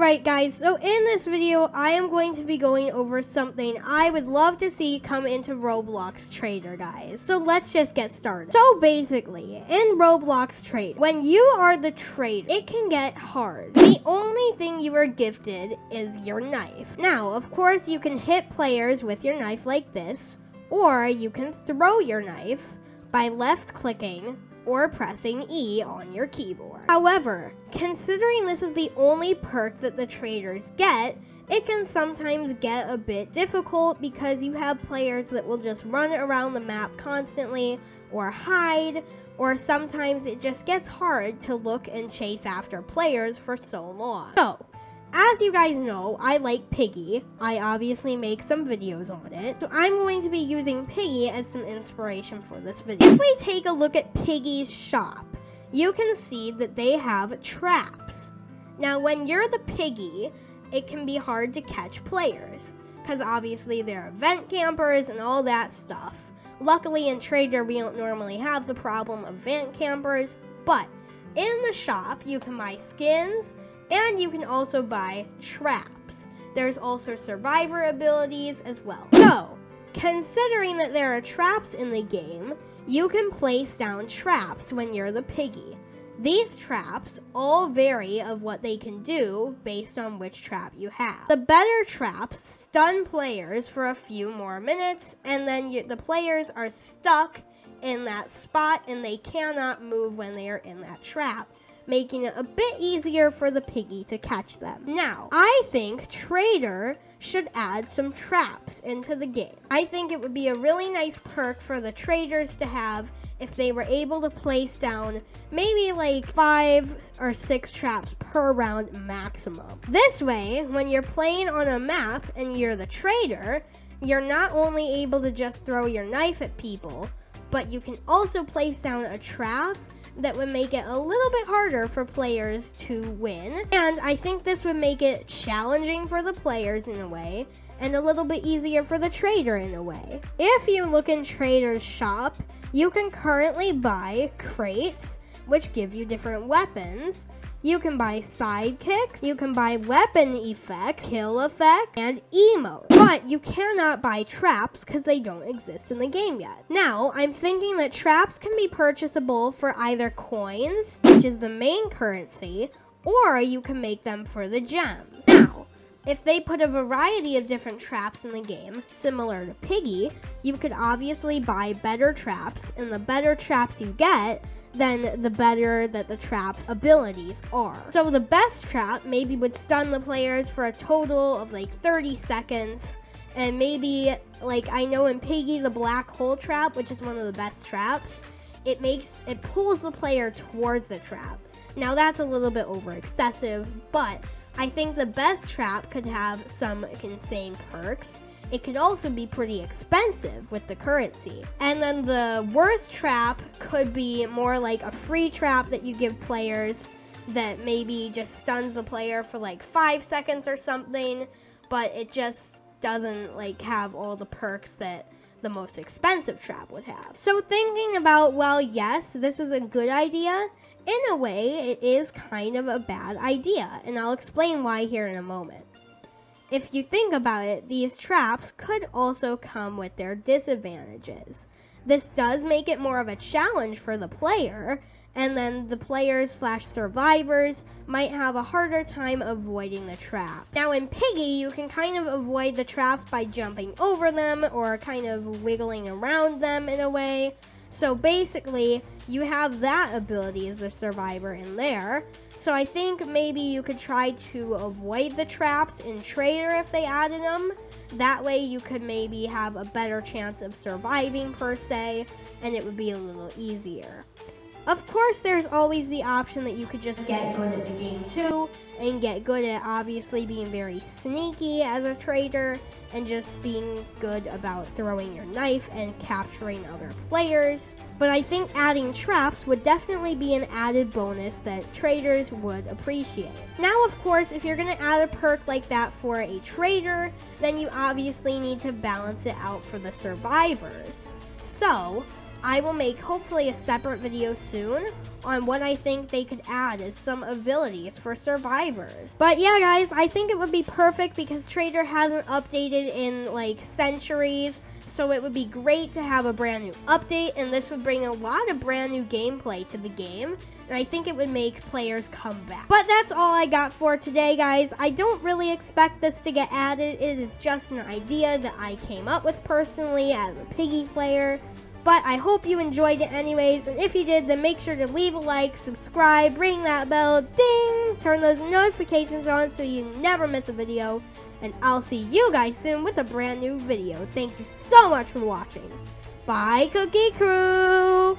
Alright guys, so in this video, I am going to be going over something I would love to see come into Roblox Traitor, guys. So let's just get started. So basically, in Roblox Traitor, when you are the traitor, it can get hard. The only thing you are gifted is your knife. Now, of course, you can hit players with your knife like this, or you can throw your knife by left-clicking or pressing E on your keyboard. However, considering this is the only perk that the traitors get, it can sometimes get a bit difficult because you have players that will just run around the map constantly or hide, or sometimes it just gets hard to look and chase after players for so long. So, as you guys know, I like Piggy. I obviously make some videos on it. So I'm going to be using Piggy as some inspiration for this video. If we take a look at Piggy's shop, you can see that they have traps. Now, when you're the Piggy, it can be hard to catch players, because obviously there are vent campers and all that stuff. Luckily in Traitor, we don't normally have the problem of vent campers, but in the shop, you can buy skins, and you can also buy traps. There's also survivor abilities as well. So, considering that there are traps in the game, you can place down traps when you're the Piggy. These traps all vary of what they can do based on which trap you have. The better traps stun players for a few more minutes, and then the players are stuck in that spot and they cannot move when they are in that trap, making it a bit easier for the Piggy to catch them. Now, I think Traitor should add some traps into the game. I think it would be a really nice perk for the traitors to have if they were able to place down maybe like 5 or 6 traps per round maximum. This way, when you're playing on a map and you're the traitor, you're not only able to just throw your knife at people, but you can also place down a trap that would make it a little bit harder for players to win. And I think this would make it challenging for the players in a way, and a little bit easier for the traitor in a way. If you look in Traitor's shop, you can currently buy crates, which give you different weapons. You can buy sidekicks, you can buy weapon effects, kill effects, and emotes. But you cannot buy traps because they don't exist in the game yet. Now, I'm thinking that traps can be purchasable for either coins, which is the main currency, or you can make them for the gems. Now, if they put a variety of different traps in the game, similar to Piggy, you could obviously buy better traps, and the better traps you get, then the better that the trap's abilities are. So the best trap maybe would stun the players for a total of like 30 seconds, and maybe, like, I know in Piggy, the black hole trap, which is one of the best traps, it pulls the player towards the trap. Now that's a little bit over excessive, but I think the best trap could have some insane perks. It could also be pretty expensive with the currency. And then the worst trap could be more like a free trap that you give players that maybe just stuns the player for like 5 seconds or something, but it just doesn't like have all the perks that the most expensive trap would have. So thinking about, well, yes, this is a good idea. In a way, it is kind of a bad idea, and I'll explain why here in a moment. If you think about it, these traps could also come with their disadvantages. This does make it more of a challenge for the player, and then the players/survivors might have a harder time avoiding the trap. Now in Piggy, you can kind of avoid the traps by jumping over them or kind of wiggling around them in a way. So basically, you have that ability as the survivor in there. So I think maybe you could try to avoid the traps in Traitor if they added them. That way you could maybe have a better chance of surviving per se, and it would be a little easier. Of course, there's always the option that you could just get good at the game too, and get good at obviously being very sneaky as a traitor, and just being good about throwing your knife and capturing other players. But I think adding traps would definitely be an added bonus that traitors would appreciate. Now, of course, if you're going to add a perk like that for a traitor, then you obviously need to balance it out for the survivors. So, I will make hopefully a separate video soon on what I think they could add as some abilities for survivors. But yeah, guys, I think it would be perfect because Traitor hasn't updated in like centuries. So it would be great to have a brand new update, and this would bring a lot of brand new gameplay to the game, and I think it would make players come back. But that's all I got for today, guys. I don't really expect this to get added. It is just an idea that I came up with personally as a piggy player. But I hope you enjoyed it anyways, and if you did, then make sure to leave a like, subscribe, ring that bell, ding, turn those notifications on so you never miss a video, and I'll see you guys soon with a brand new video. Thank you so much for watching. Bye, Cookie Crew!